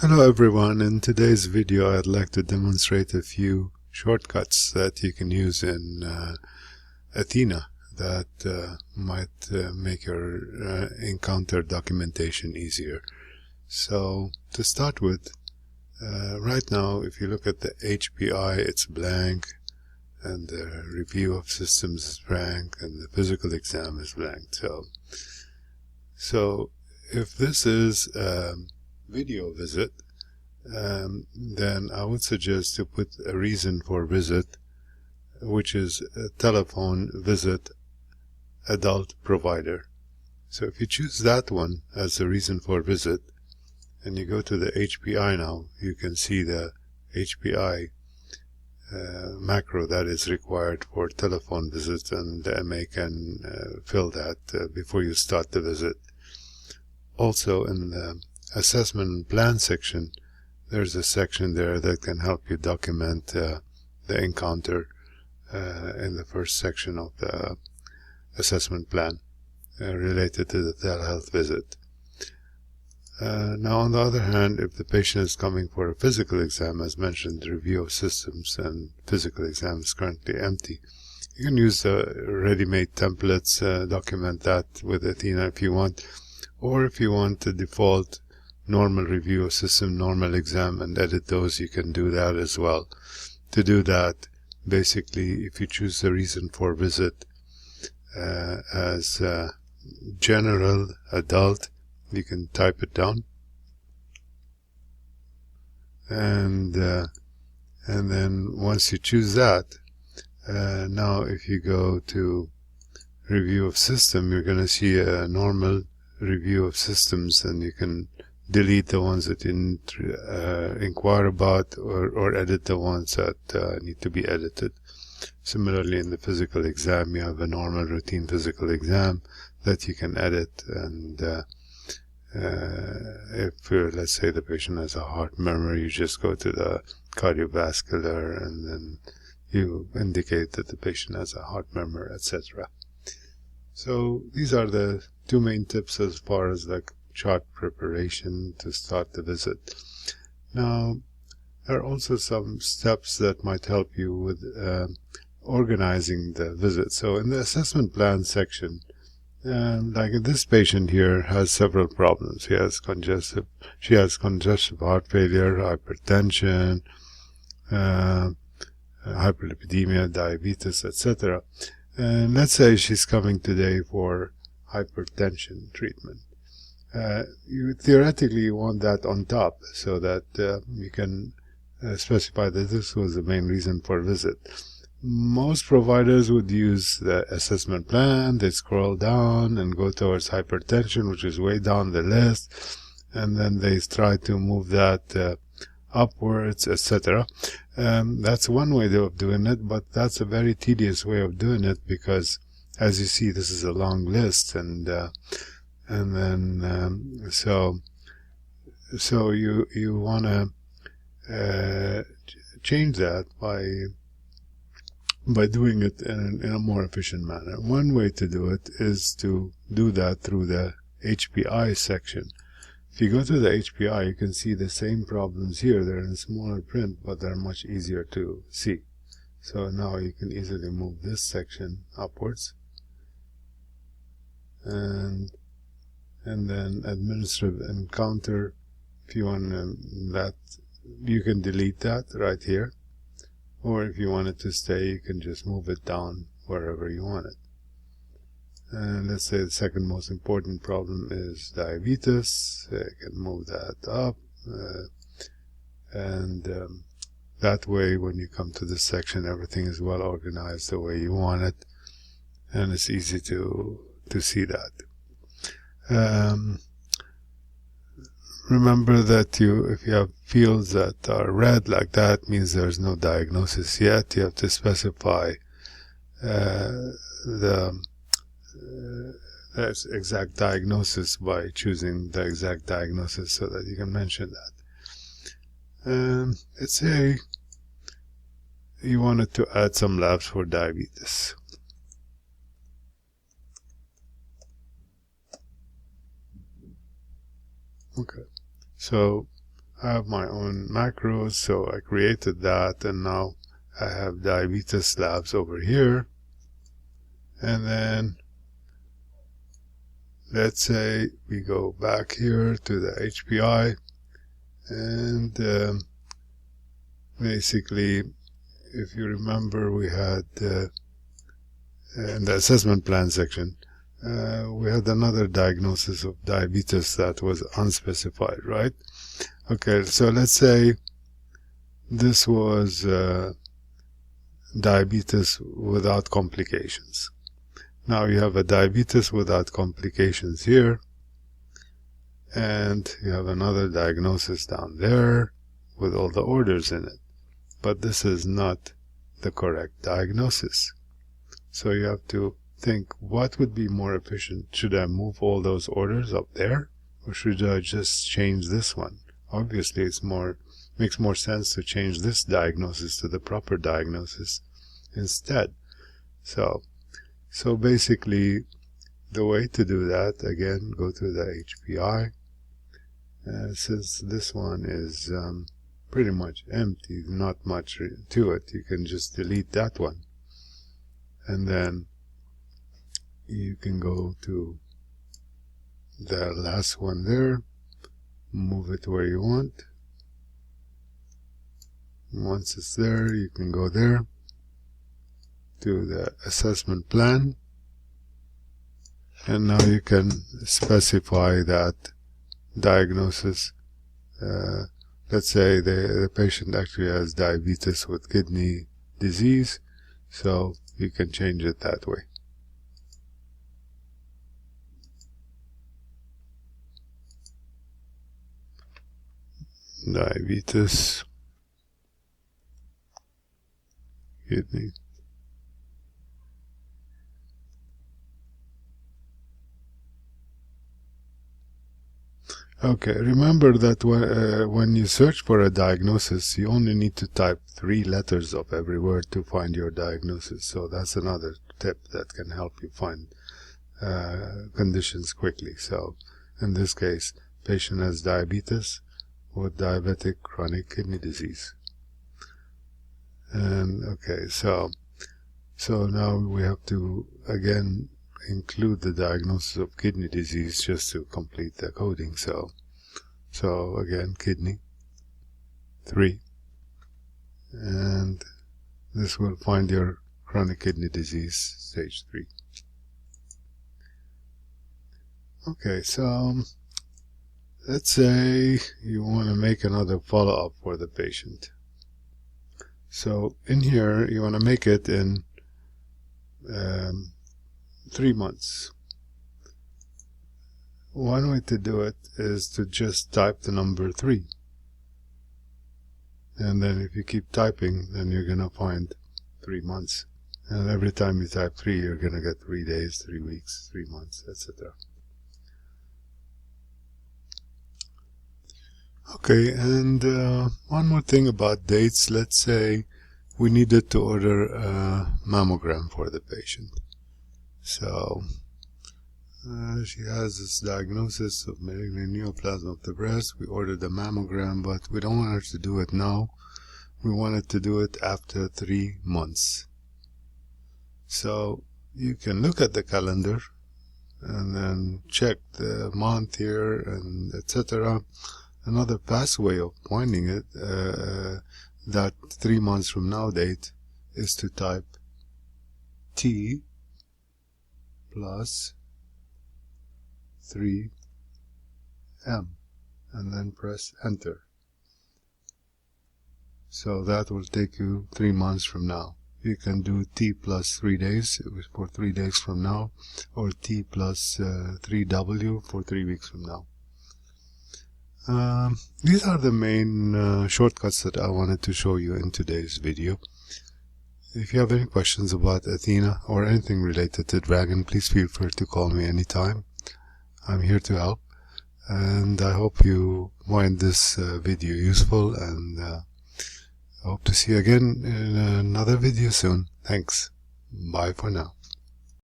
Hello everyone, in today's video I'd like to demonstrate a few shortcuts that you can use in Athena that might make your encounter documentation easier. So to start with, right now if you look at the HPI, it's blank, and the review of systems is blank, and the physical exam is blank. So if this is video visit, then I would suggest to put a reason for visit, which is a telephone visit adult provider. So if you choose that one as the reason for visit, and you go to the HPI now, you can see the HPI macro that is required for telephone visits, and the MA can fill that before you start the visit. Also, in the assessment plan section, there's a section there that can help you document the encounter in the first section of the assessment plan related to the telehealth visit. Now, on the other hand, if the patient is coming for a physical exam, as mentioned, the review of systems and physical exam is currently empty, you can use the ready-made templates, document that with Athena if you want. Or if you want the default normal review of system, normal exam, and edit those, you can do that as well. To do that, basically, if you choose the reason for visit as general adult, you can type it down. And then once you choose that, now if you go to review of system, you're going to see a normal review of systems, and you can delete the ones that you need to inquire about, or edit the ones that need to be edited. Similarly, in the physical exam, you have a normal routine physical exam that you can edit, and if let's say the patient has a heart murmur, you just go to the cardiovascular and then you indicate that the patient has a heart murmur, etc. So these are the two main tips as far as the chart preparation to start the visit. Now, there are also some steps that might help you with organizing the visit. So in the assessment plan section, like this patient here has several problems. She has congestive heart failure, hypertension, hyperlipidemia, diabetes, etc. And let's say she's coming today for hypertension treatment. You theoretically want that on top, so that you can specify that this was the main reason for visit. Most providers would use the assessment plan. They scroll down and go towards hypertension, which is way down the list, and then they try to move that upwards, etc. That's one way of doing it, but that's a very tedious way of doing it, because as you see, this is a long list, and then so you want to change that by doing it in a more efficient manner. One way to do it is to do that through the HPI section. If you go to the HPI, you can see the same problems here. They're in smaller print, but they're much easier to see. So now you can easily move this section upwards. And then administrative encounter, if you want that, you can delete that right here. Or if you want it to stay, you can just move it down wherever you want it. And let's say the second most important problem is diabetes. You can move that up. That way, when you come to this section, everything is well organized the way you want it. And it's easy to see that. Remember that if you have fields that are red like that, means there's no diagnosis yet. You have to specify the exact diagnosis by choosing the exact diagnosis, so that you can mention that. Let's say you wanted to add some labs for diabetes. Okay, so I have my own macros, so I created that, and now I have diabetes labs over here. And then let's say we go back here to the HPI, and basically, if you remember, we had in the assessment plan section, we had another diagnosis of diabetes that was unspecified, right? Okay, so let's say this was diabetes without complications. Now you have a diabetes without complications here, and you have another diagnosis down there with all the orders in it. But this is not the correct diagnosis. So you have to think, what would be more efficient? Should I move all those orders up there, or should I just change this one? Obviously, makes more sense to change this diagnosis to the proper diagnosis instead. So basically, the way to do that, again, go to the HPI. Since this one is pretty much empty, not much to it, you can just delete that one. And then you can go to the last one there, move it where you want. Once it's there, you can go there to the assessment plan, and now you can specify that diagnosis. Let's say the patient actually has diabetes with kidney disease, so you can change it that way. Diabetes, kidney. Okay, remember that when you search for a diagnosis, you only need to type 3 letters of every word to find your diagnosis. So that's another tip that can help you find conditions quickly. So in this case, patient has diabetes with diabetic chronic kidney disease. And okay, so now we have to again include the diagnosis of kidney disease just to complete the coding. So again, kidney 3, and this will find your chronic kidney disease stage 3. Okay, so let's say you want to make another follow-up for the patient. So in here you want to make it in 3 months. One way to do it is to just type the number 3. And then if you keep typing, then you're going to find 3 months. And every time you type 3, you're going to get 3 days, 3 weeks, 3 months, etc. Okay, and one more thing about dates. Let's say we needed to order a mammogram for the patient. So she has this diagnosis of malignant neoplasm of the breast. We ordered a mammogram, but we don't want her to do it now. We wanted to do it after 3 months. So you can look at the calendar and then check the month here and etc. Another fast way of finding it, that 3 months from now date, is to type T plus 3M and then press enter. So that will take you 3 months from now. You can do T plus 3 days for 3 days from now, or T plus 3W for 3 weeks from now. These are the main shortcuts that I wanted to show you in today's video. If you have any questions about Athena or anything related to Dragon, please feel free to call me anytime. I'm here to help, and I hope you find this video useful, and I hope to see you again in another video soon. Thanks. Bye for now.